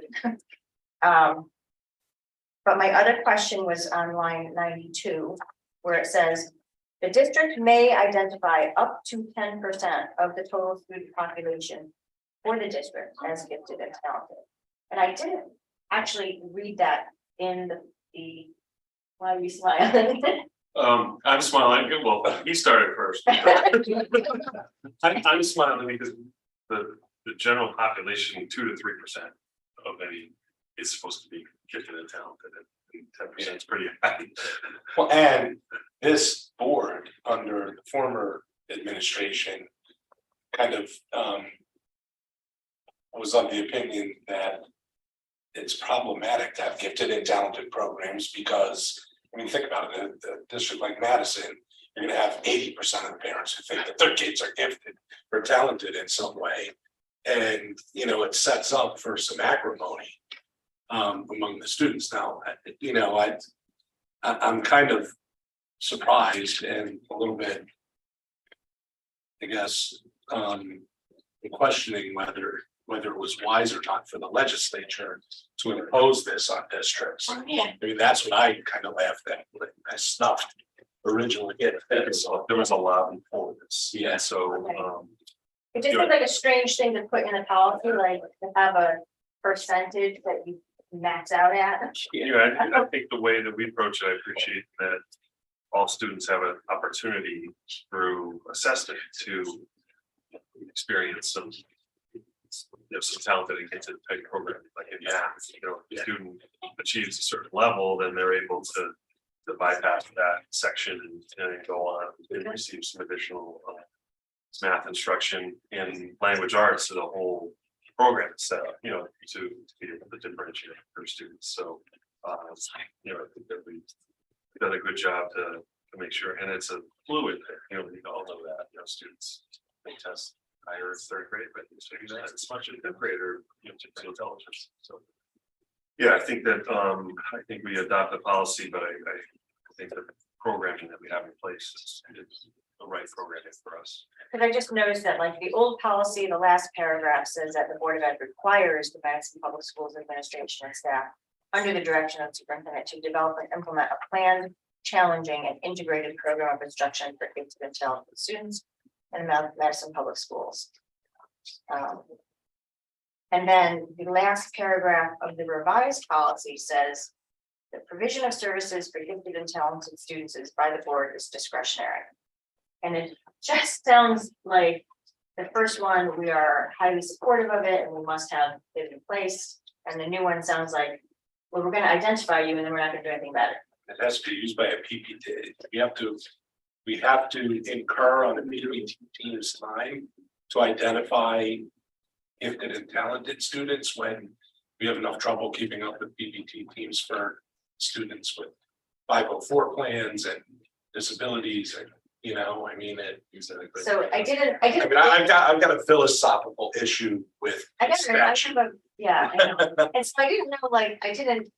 But my other question was on line 92, where it says, the district may identify up to 10% of the total student population for the district as gifted and talented. And I didn't actually read that in the why are you smiling? I'm smiling, well, he started first. I'm smiling because the general population, 2 to 3% of any is supposed to be gifted and talented, and 10% is pretty high. Well, and this board under the former administration kind of was of the opinion that it's problematic to have gifted and talented programs because, I mean, think about it, a district like Madison, you're gonna have 80% of the parents who think that their kids are gifted or talented in some way. And, you know, it sets up for some acrimony among the students. Now, you know, I'm kind of surprised and a little bit, I guess, questioning whether it was wise or not for the legislature to impose this on districts. Oh, yeah. I mean, that's what I kind of laughed at, when I snuffed originally. There was a lot before this. Yeah. So, It just seems like a strange thing to put in a policy, like to have a percentage that you max out at. yeah, I think the way that we approach it, I appreciate that all students have an opportunity through assessment to experience some talented and gifted type program, like in math, you know, if the student achieves a certain level, then they're able to bypass that section and go on and receive some additional math instruction and language arts to the whole program set up, to be able to differentiate for students. So, I think that we've done a good job to make sure, and it's a fluid there, we all know that, students may test higher in third grade, but it's not as much in fifth grade or, technical intelligence. So, yeah, I think that, I think we adopt the policy, but I think the programming that we have in place is the right programming for us. Because I just noticed that like the old policy, the last paragraph says that the Board of Ed requires the Madison Public Schools administration and staff under the direction of superintendent to develop and implement a planned, challenging and integrated program of instruction for gifted and talented students in Madison Public Schools. And then the last paragraph of the revised policy says the provision of services for gifted and talented students is by the board is discretionary. And it just sounds like the first one, we are highly supportive of it and we must have it in place. And the new one sounds like, well, we're going to identify you and then we're not going to do anything about it. It has to be used by a PPT. We have to incur on the PPT team's time to identify gifted and talented students when we have enough trouble keeping up with PPT teams for students with 504 plans and disabilities and, So I didn't. I've got a philosophical issue with statute. Yeah, I know. And so I didn't know, like, I didn't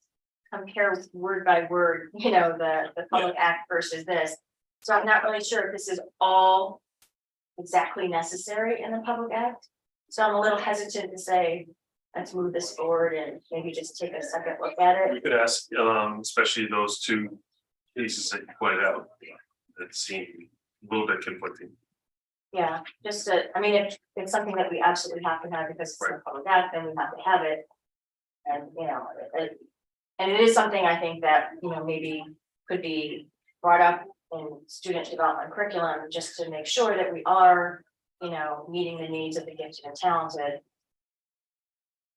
compare word by word, the public act versus this. So I'm not really sure if this is all exactly necessary in the public act. So I'm a little hesitant to say, let's move this forward and maybe just take a second look at We it. could ask, especially those two cases that you pointed out, that seem a little bit conflicting. Yeah, just I mean, if it's something that we absolutely have to have because it's a public act, then we have to have it. And, and it is something I think that, maybe could be brought up in student development curriculum, just to make sure that we are, meeting the needs of the gifted and talented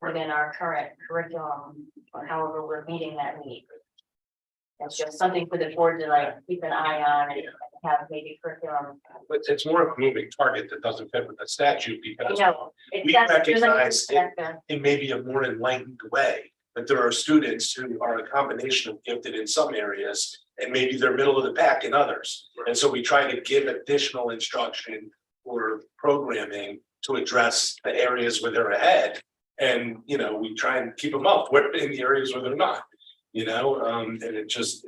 within our current curriculum, or however we're meeting that need. It's just something for the board to like keep an eye on and have maybe curriculum. But it's more of a moving target that doesn't fit with the statute because we There's recognize like in maybe a more enlightened way that there are students who are a combination of gifted in some areas and maybe they're middle of the pack in others. And so we try to give additional instruction or programming to address the areas where they're ahead. And, we try and keep them up in the areas where they're not, and it just,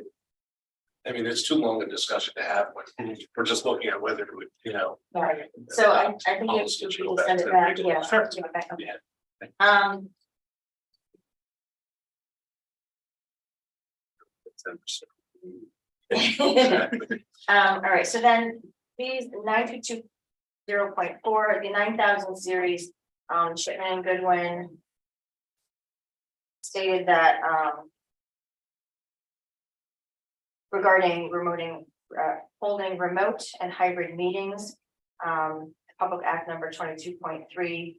it's too long a discussion to have when we're just looking at whether it would, Right. So I think if policy we should can go send back it to back, the- yeah. Sure. Give it back, okay. Yeah. All right, so then these 922.0.4, the 9,000 series, Shipman and Goodwin stated that, regarding holding remote and hybrid meetings, Public Act number 22.3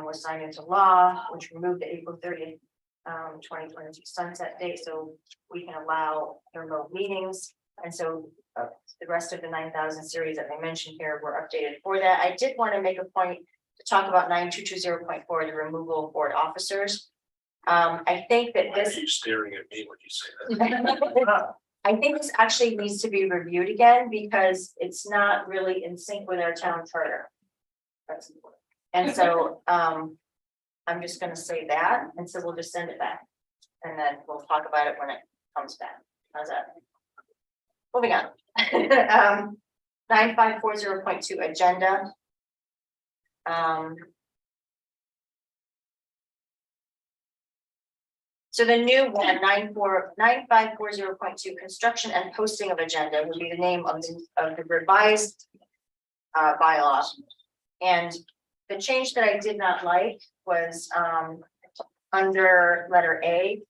was signed into law, which removed the April 30th, 2022 sunset date, so we can allow remote meetings. And so the rest of the 9,000 series that I mentioned here were updated for that. I did want to make a point to talk about 9220.4, the removal of board officers. I think that Why are this. you staring at me when you say that? I think this actually needs to be reviewed again because it's not really in sync with our town charter. And so, I'm just gonna say that, and so we'll just send it back. And then we'll talk about it when it comes back. How's that? Moving on. 9540.2 agenda. So the new one, 9540.2, construction and posting of agenda would be the name of the revised bylaw. And the change that I did not like was under letter A.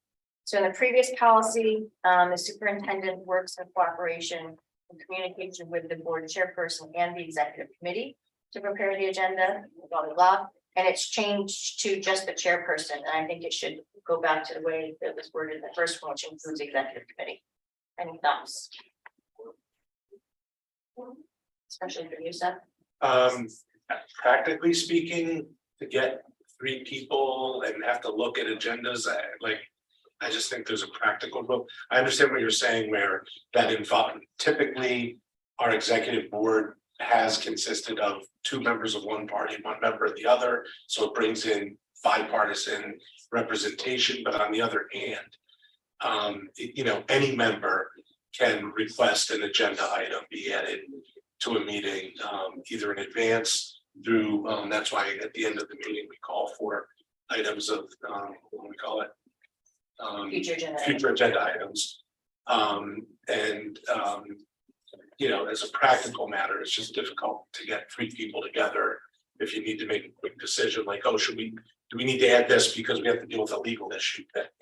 So in the previous policy, the superintendent works in cooperation and communication with the board chairperson and the executive committee to prepare the agenda, blah, blah, blah. And it's changed to just the chairperson. And I think it should go back to the way that was worded in the first one, which includes executive committee. Any thoughts? Especially for you, Seth. Practically speaking, to get 3 people and have to look at agendas, I just think there's a practical rule. I understand what you're saying where that involved, typically, our executive board has consisted of 2 members of one party, 1 member of the other, so it brings in bipartisan representation, but on the other hand, any member can request an agenda item be added to a meeting, either in advance through, that's why at the end of the meeting, we call for items of, what do we call it? Future agenda. Future agenda items. As a practical matter, it's just difficult to get 3 people together. If you need to make a quick decision, like, oh, do we need to add this because we have to deal with a legal issue that,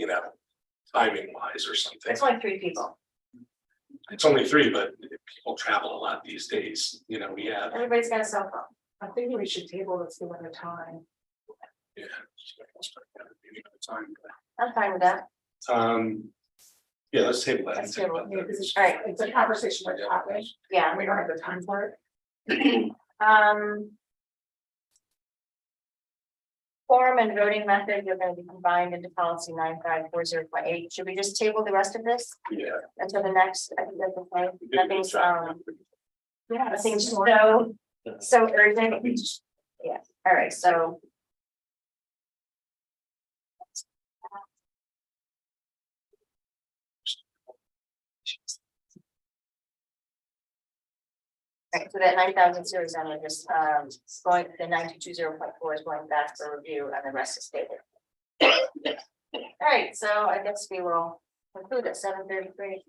timing wise or something. It's only 3 people. It's only 3, but people travel a lot these days, we have. Everybody's got a cell phone. I think we should table this given the time. Yeah. I'm fine with that. Yeah, let's table that. Let's table it. Yeah, because it's, All right. it's a conversation we're having, Yeah. and we don't have the time for it. Form and voting methods are going to be combined into policy 9540.8. Should we just table the rest of this Yeah. until the next? I think that's okay. Nothing's Yeah, nothing's so urgent. Yeah, all right, so. Right, so that 9,000 series on it just going, the 9220.4 is going back for review and the rest is stable. All right, so I guess we will conclude at 7:33.